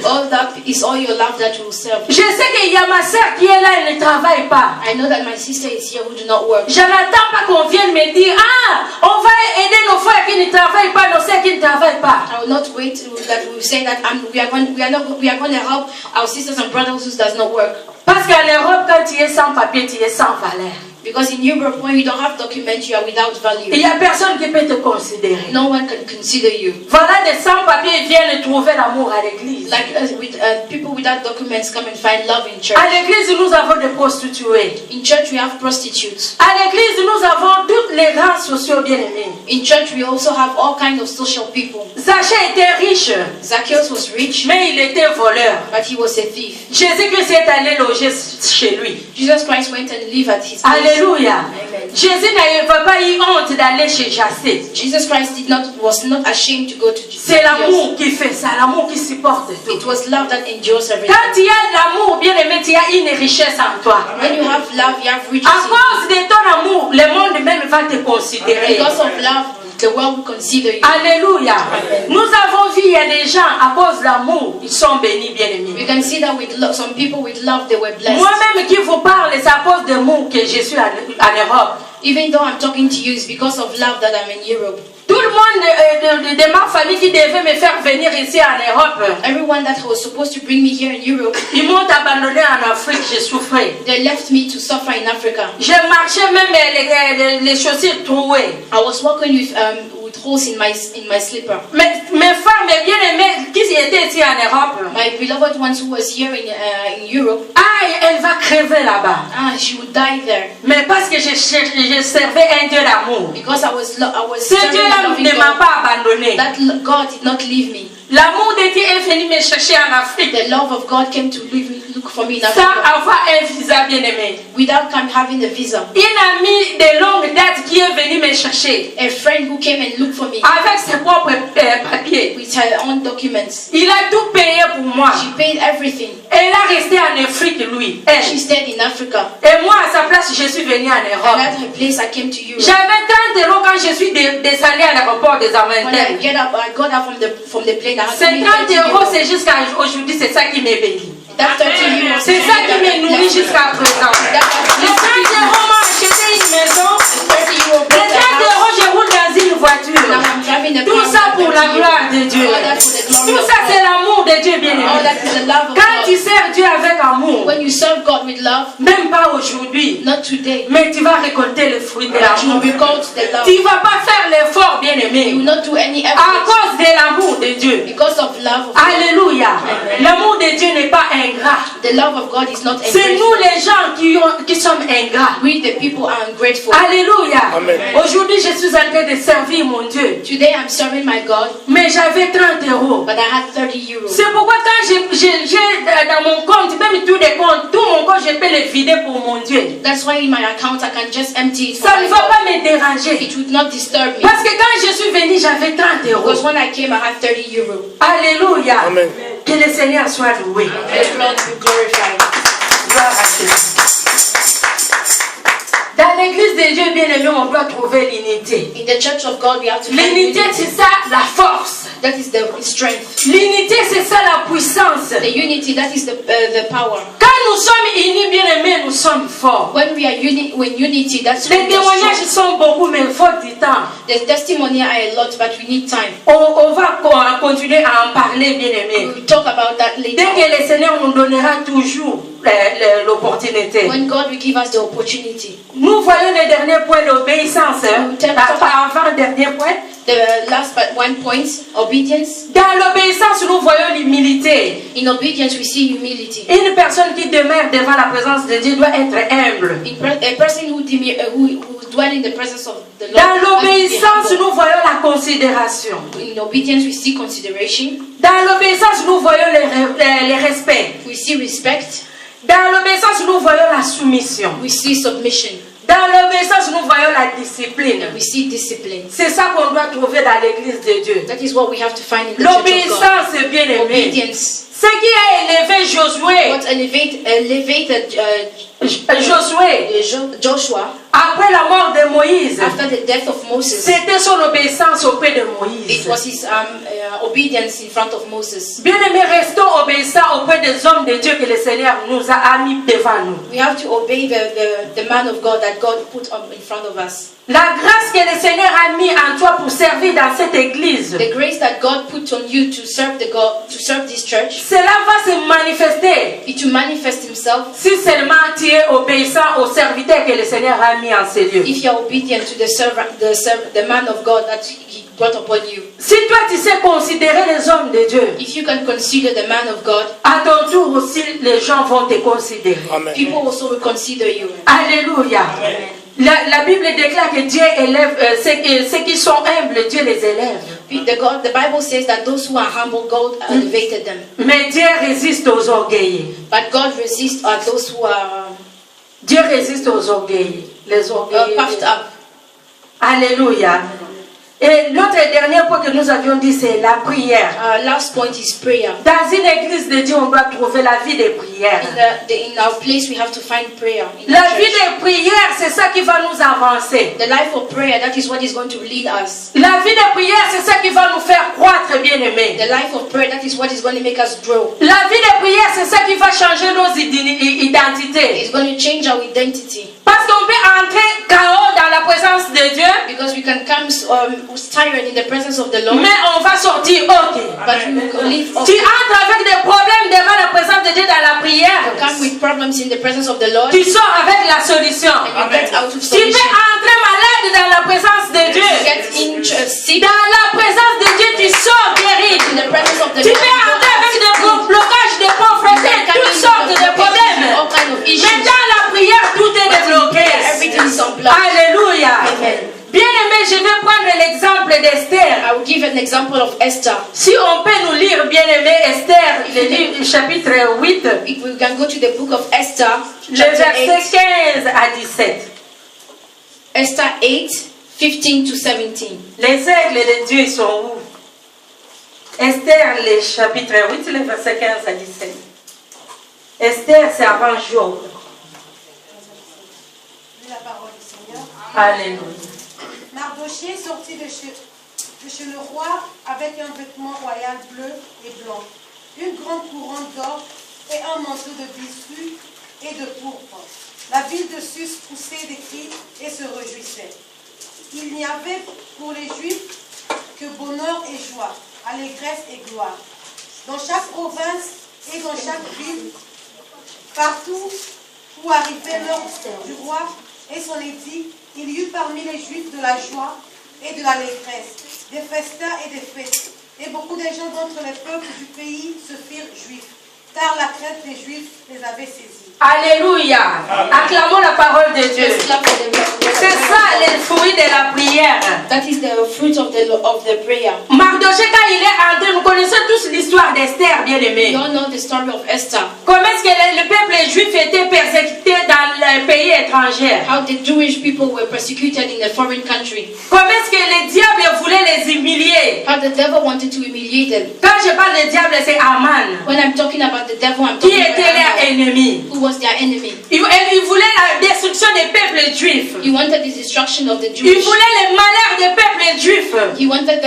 all that is all your love that will serve. Je sais qu'il y a ma soeur qui est là, elle ne travaille pas. I know that my sister is here who do not work. Je n'attends pas qu'on vienne me dire, ah, on va aider nos frères qui ne travaillent pas, nos soeurs qui ne travaillent pas. I will not wait that we say that we are going to help our sisters and brothers who does not work. Parce qu'en Europe, quand tu es sans papier, tu es sans valeur. Because in Europe, when you don't have documents, you are without value. Il n'y a personne qui peut te considérer. No one can consider you. Voilà, des sans-papiers viennent trouver l'amour à l'église. Like people without documents come and find love in church. À l'église, nous avons des prostituées. In church, we have prostitutes. À l'église, nous avons toutes les rangs sociaux bien-aimés. In church, we also have all kinds of social people. Zaché était riche. Zacchaeus was rich, mais il était voleur. but he was a thief. Jésus-Christ est allé loger chez lui. Jesus Christ went and lived at his place. Alléluia. Amen. Jésus n'avait pas eu honte d'aller chez Jassé. Jesus Christ was not ashamed to go to Jesus. C'est l'amour qui fait ça, l'amour qui supporte tout. It was love that endures everything. Quand tu as l'amour, bien aimé, tu as une richesse en toi. When you have love, you have riches. À cause de ton amour, le monde même va te considérer. Because of love, the world will consider you. Alléluia. Nous avons vu, il y a des gens, à cause de l'amour, ils sont bénis, bien aimés. You can see that with love, some people with love, they were blessed. Moi-même qui vous parle, c'est à cause de l'amour que je suis en Europe. Even though I'm talking to you, it's because of love that I'm in Europe. Tout le monde de ma famille qui devait me faire venir ici en Europe, Everyone that was supposed to bring me here in Europe, ils m'ont abandonné en Afrique, j'ai souffert. they left me to suffer in Africa. Je marchais même les chaussures trouées. I was walking with holes in my slipper. Mais mes femmes bien-aimées qui étaient ici en Europe, My beloved ones who was here in Europe, elle va crever là-bas. she would die there. Mais parce que je servais un Dieu d'amour. Because I was Ce serving a Dieu-là loving ne m'a God. pas abandonné. That God did not leave me. L'amour de Dieu est venu me chercher en Afrique. The love of God came to look for me in Sans Africa avoir un visa bien-aimé. without having a visa. Une amie de longue date qui est venue me chercher A friend who came and looked for me avec ses propres papiers. with her own documents. Il a tout payé pour moi. She paid everything. Elle a resté en Afrique, lui. Elle. She stayed in Africa. Et moi, à sa place, je suis venue en And Europe. at her place, I came to Europe. J'avais 30 € quand je suis descendue à l'aéroport des When I Aventelles. got out from the plane. I had to Ces pay 30 30 €, euros. c'est jusqu'à aujourd'hui, c'est ça qui m'ébélit. That 30 euros. C'est ça qui me nourrit jusqu'à présent. Les 30 € m'ont acheté une maison. 30 euros. Les 30 €, je roule dans une voiture. Now I'm driving a Tout car ça with pour la 30 gloire euros. de Dieu. All that for the glory Tout of ça, God. c'est l'amour de Dieu, bien All aimé. that is the love of Quand tu God. sers Dieu avec amour, When you serve God with love, même pas aujourd'hui, not today, mais tu vas récolter le fruit de but you l'amour. will record the love. Tu ne vas pas faire l'effort, bien You aimé, will not do any à effort cause de l'amour de Dieu. because of love of God. Alléluia. L'amour de Dieu n'est pas ingrat. The love of God is not C'est nous ungrateful. les gens qui sommes ingrats. We the people are ungrateful. Alléluia. Amen. Aujourd'hui, je suis en train de servir mon Dieu. Today I'm serving my God, Mais j'avais 30 €. but I had 30 euros. C'est pourquoi quand j'ai dans mon compte, même tous les comptes, tout mon compte, je peux le vider pour mon Dieu. That's why in my account I can just empty it. for Ça my ne va God. pas me déranger. It would not disturb me. Parce que quand je suis venue, j'avais 30 Because €. when I came, I had 30 euros. Alléluia. Amen. Que le Seigneur soit loué. The Lord be glorified. Gloire à Dieu. Dans l'église de Dieu bien-aimé, on doit trouver l'unité. In the church of God, we have to find L'unité, unity. c'est ça la force. That is the strength. L'unité, c'est ça la puissance. The unity, that is the power. Quand nous sommes unis, bien-aimés, nous sommes forts. When we are unity, that's Les when we are témoignages strong. sont beaucoup, mais il faut du temps. The testimony are a lot, but we need time. On va continuer à en parler, bien-aimés. We will talk about that Dès later. que le Seigneur nous donnera toujours l'opportunité. When God will give us the opportunity. Nous voyons le dernier point, l'obéissance. Avant le dernier point. The last but one point, obedience. Dans l'obéissance, nous voyons l'humilité. In obedience, we see humility. Une personne qui demeure devant la présence de Dieu doit être humble. A person who dwell in the presence of the Lord. Dans has to be l'obéissance, humble. nous voyons la considération. In obedience, we see consideration. Dans l'obéissance, nous voyons le respect. We see respect. Dans l'obéissance, nous voyons la soumission. We see submission. Dans l'obéissance, nous voyons la discipline. We see discipline. C'est ça qu'on doit trouver dans l'église de Dieu. That is what we have to find in the church of God. L'obéissance, bien aimé. Obedience. Ce qui a élevé Josué, What elevated Joshua après la mort de Moïse, after the death of Moses. c'était son obéissance auprès de It Moïse. was his obedience in front of Moses. Bien aimé, restons obéissants les hommes de Dieu que le Seigneur nous a mis devant nous. We have to obey the man of God that God put in front of us. La grâce que le Seigneur a mis en toi pour servir dans cette église, The grace that God put on you to serve this church, cela va se manifester it will manifest Himself si seulement tu es obéissant au serviteur que le Seigneur a mis en ces lieux. if you are obedient to the man of God that He brought upon you. Si toi tu sais considérer les hommes de Dieu, If you can consider the man of God, à ton tour aussi les gens vont te considérer. Amen. people also will consider you. Alléluia. La Bible déclare que Dieu élève ceux qui sont humbles, Dieu les élève. The Bible says that those who are humble, God elevated them. Mais Dieu résiste aux orgueilleux. But God resists those who are Dieu résiste aux orgueilleux. Les orgueilleux. puffed up. Alléluia. Et l'autre dernier point que nous avions dit, c'est la prière. Last point is prayer. Dans une église de Dieu, on doit trouver la vie de prière. In our place, we have to find prayer. In La the vie church. de prière, c'est ça qui va nous avancer. The life of prayer, that is what is going to lead us. La vie de prière, c'est ça qui va nous faire croître, bien-aimés. The life of prayer, that is what is going to make us grow. La vie de prière, c'est ça qui va changer nos identités. It's going to change our identity. Parce qu'on peut entrer KO dans la présence de Dieu, Because we can come tired in the presence of the Lord, mais on va sortir OK. but we will live Tu entres avec des problèmes devant la présence de Dieu dans la prière. come with problems in the presence of the Lord, Tu sors avec la solution. and you get out of Tu solution. peux entrer malade dans la présence de Dieu. You get sick Dans la présence de Dieu, tu sors guéri. in the presence of the Tu Lord. peux entrer avec des blocages, des pauvretés, toutes sortes de problèmes. All kind of issues. Mais dans la prière, tout est débloqué. Everything is unblocked. Alléluia. Amen. Bien aimé, je vais prendre l'exemple d'Esther. I will give an example of Esther. Si on peut nous lire, bien aimé, Esther, le livre, chapitre 8, If we can go to the book of Esther, le chapter verset 15 à 17. Esther 8, 15 to 17. Les aigles de Dieu ils sont où? Esther, le chapitre 8, le verset 15 à 17. Esther, c'est avant Job. La parole du Seigneur. Alléluia. Mardochée sortit de chez le roi avec un vêtement royal bleu et blanc, une grande couronne d'or et un manteau de biscuit et de pourpre. La ville de Sus poussait des cris et se réjouissait. Il n'y avait pour les Juifs que bonheur et joie, allégresse et gloire. Dans chaque province et dans chaque ville, partout où arrivait l'ordre du roi et son édit, il y eut parmi les Juifs de la joie et de l'allégresse, des festins et des fêtes. Et beaucoup de gens d'entre les peuples du pays se firent juifs, car la crainte des Juifs les avait saisis. Alléluia. Acclamons la parole de Dieu. Let's clap for the C'est ça le fruit de la prière. That is the fruit of the prayer. Mardochée, quand il est entré, nous connaissons tous l'histoire d'Esther, bien aimé. You all know the story of Esther. Comment est-ce que le peuple juif était persécuté dans le pays étranger? How the Jewish people were persecuted in a foreign country. Comment est-ce que le diable voulait les humilier? How the devil wanted to humiliate them. Quand je parle de diable, c'est Aman, When I'm talking about the devil, I'm qui talking about était leur Haman, ennemi. who was their enemy. Il voulait la destruction des peuples juifs. He wanted the destruction of the Il Jewish. voulait le malheur des peuples juifs. He wanted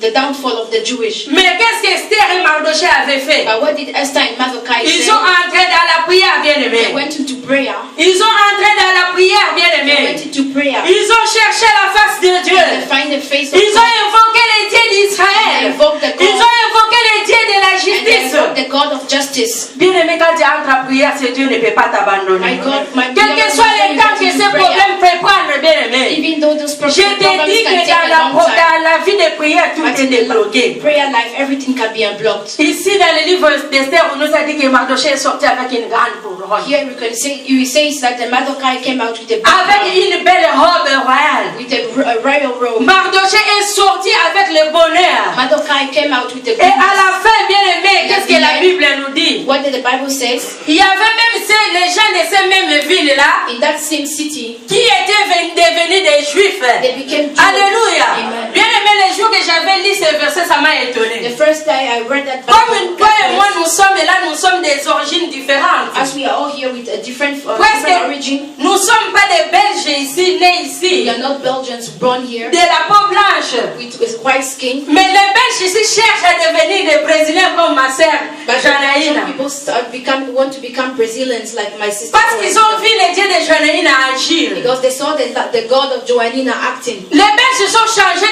the downfall of the Jewish. Mais qu'est-ce qu'Esther et Mardochée avaient fait? But what did Esther and Mordecai Ils say? ont entré dans la prière, bien They aimé. went into prayer. Ils ont entré dans la prière, bien They aimé. went into prayer. Ils ont cherché la face de Dieu. They find the face of Ils ont God. invoqué les dieux They d'Israël. invoked the Ils God. ont invoqué les dieux de la And they justice. invoked the God of justice. Bien aimé, quand tu entres en prière, ce Dieu ne peut pas t'abandonner. My God, my Quel que soit le temps que ces problèmes peuvent prendre, bien aimé. Even though those Je te problems dis can que take a long time. dans la vie de prière, tout But est in the débloqué. prayer life, everything can be unblocked. Ici, dans le livre d'Esther, on nous a dit que Mardochée est sorti avec une grande couronne. Here we can say, you say that the Mordecai came out with a big Avec crown, une belle robe royale. with a royal robe. Mardochée est sorti avec le bonheur. Mordecai came out with a Et good à la fin, bien aimé, qu'est-ce que la Bible nous dit? What did the Bible says, il y avait même les gens de ces mêmes villes-là in that same city, qui étaient devenus des Juifs. they became Jews. Alléluia. Amen. Bien aimé, les jours que j'avais lu ce verset, ça m'a étonné. The first day I read that Comme toi et moi, Bible, nous sommes là, nous sommes des origines différentes. as we are all here with a different Presque, origin, nous ne sommes pas des Belges ici, nés ici, we are not Belgians born here de la peau blanche. with white skin. Mais les Belges ici cherchent à devenir des Brésiliens comme ma sœur But some Janaïna. people want to become Brazilians like my sister. Parce qu'ils ont vu les dieux de Janaïna agir. Because they saw the God of Joanina acting. Les Belges sont changés,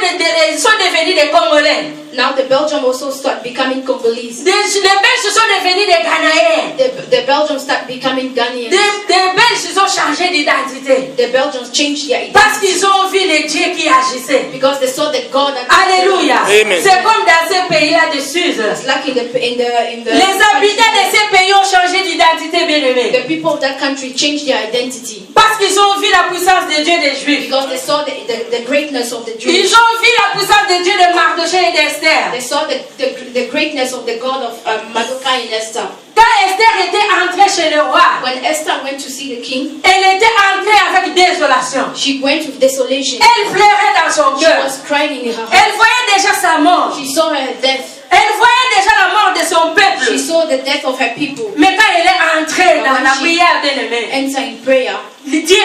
ils sont devenus des Congolais. Now the Belgium also start becoming Congolese. Les Belges sont devenus des Ghanéens. The Belgians start becoming Ghanaians. Des Belges ont changé d'identité. The Belgians changed their Parce identity qu'ils ont vu les dieux qui agissaient. because they saw the God that Alléluia. Amen. C'est comme dans ces pays-là de Sud. It's like in the Les habitants de ces pays ont changé d'identité, bien-aimés. the people of that country changed their identity Parce qu'ils ont vu la puissance de Dieu des Juifs. because they saw the greatness of the Ils Jews. ont vu la puissance de Dieu de Mardochée et d'Esther. They saw the greatness of the God of Mordecai and Esther. Quand Esther était entrée chez le roi, When Esther went to see the king, elle était entrée avec désolation. she went with desolation. Elle pleurait dans son She cœur. was crying in her Elle heart. voyait déjà sa mort. She saw her death. Elle voyait déjà la mort de son She peuple. saw the death of her people. Mais quand elle est entrée dans la prière bien-aimée, Enter in prayer. Dieu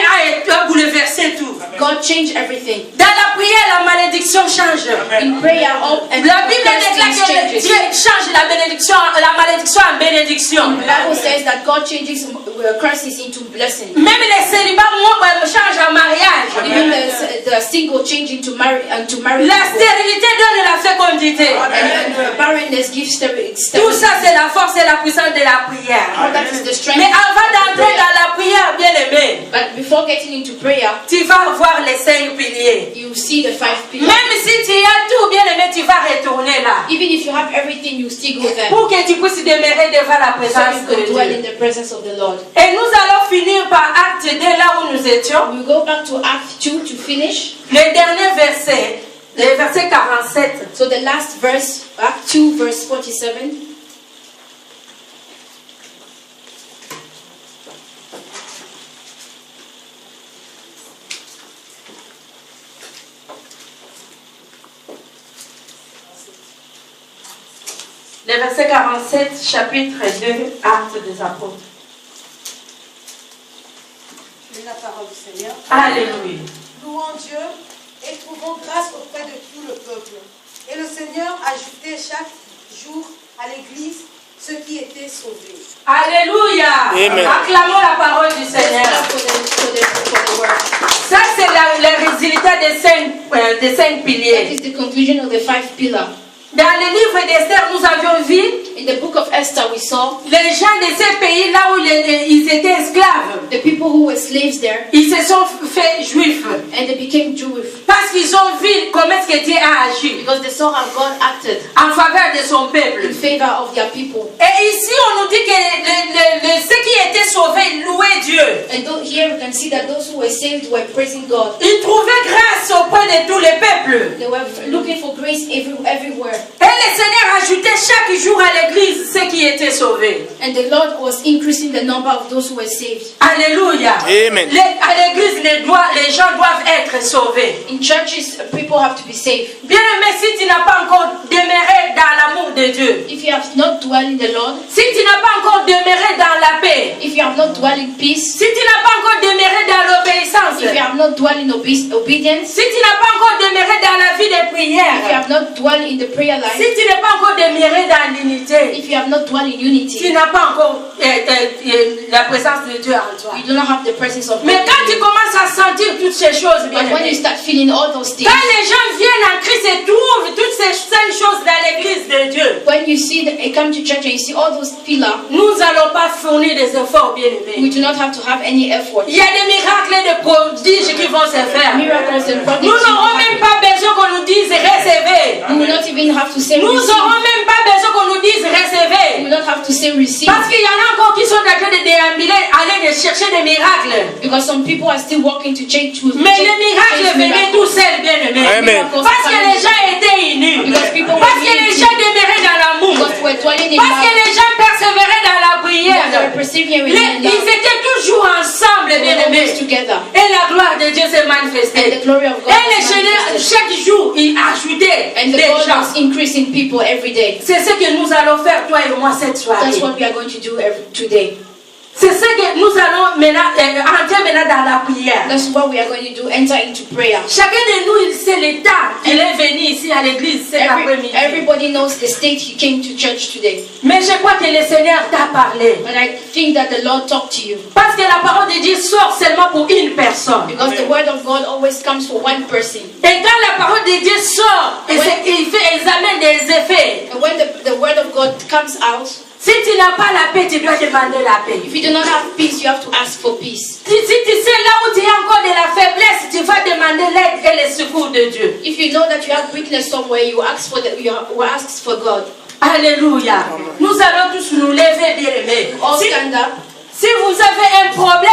a bouleversé tout. God changed everything. Dans la prière, la malédiction change. In prayer, all and La Bible first déclare things que changes. Dieu change la malédiction en bénédiction. The Bible says that God changes curses into blessing. Même les célibats changent en mariage. Even the single change into marriage. La stérilité donne la fécondité. And barrenness gives Tout ça, c'est la force et la puissance de la prière. All that is the strength. Mais avant d'entrer dans la prière, bien-aimé, But before getting into prayer, tu vas voir les 5 piliers. you see the 5 pillars. Même si tu as tout, bien-aimé, tu vas retourner là. Even if you have everything, you still go there. Pour que tu puisses demeurer devant la So présence you de can dwell Dieu. in the presence of the Lord. Et nous allons finir par Acte 2, là où nous étions. We go back to Act 2 to finish. Le dernier verset, le verset 47. So the last verse, Act 2, verse 47. Le verset 47, chapitre 2, Acte des Apôtres. Je lis la parole du Seigneur. Alléluia. Louons Dieu et trouvons grâce auprès de tout le peuple. Et le Seigneur ajoutait chaque jour à l'Église ceux qui étaient sauvés. Alléluia. Amen. Acclamons la parole du Let's Seigneur. clap for the word. Ça, c'est le résultat des 5 That piliers. is the conclusion of the 5 pillars. Dans le livre d'Esther, nous avions vu In the book of Esther, we saw les gens de ces pays là où ils étaient esclaves. the people who were slaves there, Ils se sont fait juifs. and they became Jewish Parce qu'ils ont vu comment est-ce que Dieu a agi because they saw how God acted en faveur de son in peuple. favor of their people. Et ici, on nous dit que ceux qui étaient sauvés louaient Dieu. And here you can see that those who were saved were praising God. Ils trouvaient grâce auprès de tous les peuples. They were looking for grace everywhere. Et le Seigneur ajoutait chaque jour à l'église ceux qui étaient sauvés. And the Lord was increasing the number of those who were saved. Alléluia. Amen. À l'église, les gens doivent être sauvés. In churches, people have to be saved. Bien aimé, si tu n'as pas encore demeuré dans l'amour de Dieu, If you have not dwelt in the Lord, si tu n'as pas encore demeuré dans la paix, if you have not dwelt in peace, si tu n'as pas encore demeuré dans l'obéissance, if you have not dwelt in obedience, si tu n'as pas encore demeuré dans la vie de if you prière, have not dwelt in the prayer si life, tu n'es pas encore demeuré dans l'unité, if you have not dwelt in tu unity, n'as pas encore la présence de Dieu en toi. you do not have the presence of God. Mais quand in tu you. commences à sentir toutes ces choses, bien But when you aimé, start feeling all those things, quand les gens viennent en Christ et trouvent toutes ces 5 choses dans l'église de Dieu, when you see come to church and you see all those pillars, nous n'allons pas fournir des efforts, bien we aimés. do not have to have any effort. Il y a des miracles et des prodiges qui vont se faire. Miracles and Nous prodigies. n'aurons même pas besoin qu'on nous dise recevez. We will not even have to say Nous receive. n'aurons même pas besoin qu'on nous dise We recevez. will not have to say receive. Parce qu'il y en a encore qui sont en train de déambuler, aller de chercher des miracles. Because some people are still walking to change to Mais les miracles venaient tout seuls, bien aimés. Amen. Parce que les gens étaient unis. Because people Parce were que les gens demeuraient dans l'amour. Because we're dwelling in Parce que love. les gens persévéraient dans la prière. persevering Ils in love. étaient toujours ensemble, They were bien-aimés. always together. Et la gloire de Dieu s'est And manifestée. the glory of God Et was manifested. chaque jour, il ajoutait And the des God gens. was increasing people every day. C'est ce que nous allons faire, toi et moi, cette soirée. That's what we are going to do today. C'est ce que nous allons maintenant entrer maintenant dans la prière. That's what we are going to do. Enter into prayer. Chacun de nous, il sait l'état. Il est venu ici à l'église cet après-midi. Everybody knows the state he came to church today. Mais je crois que le Seigneur t'a parlé. But I think that the Lord talked to you. Parce que la parole de Dieu sort seulement pour une personne. Because the word of God always comes for one person. Et quand la parole de Dieu sort, ils amènent des effets. And when the word of God comes out, Si tu n'as pas la paix, tu dois demander la paix. if you do not have peace, you have to ask for peace. Si tu sais là où tu as encore de la faiblesse, tu vas demander l'aide et le secours de Dieu. If you know that you have weakness somewhere, you ask for God. Alléluia. Nous allons tous nous lever, bien-aimés. All stand up. Si vous avez un problème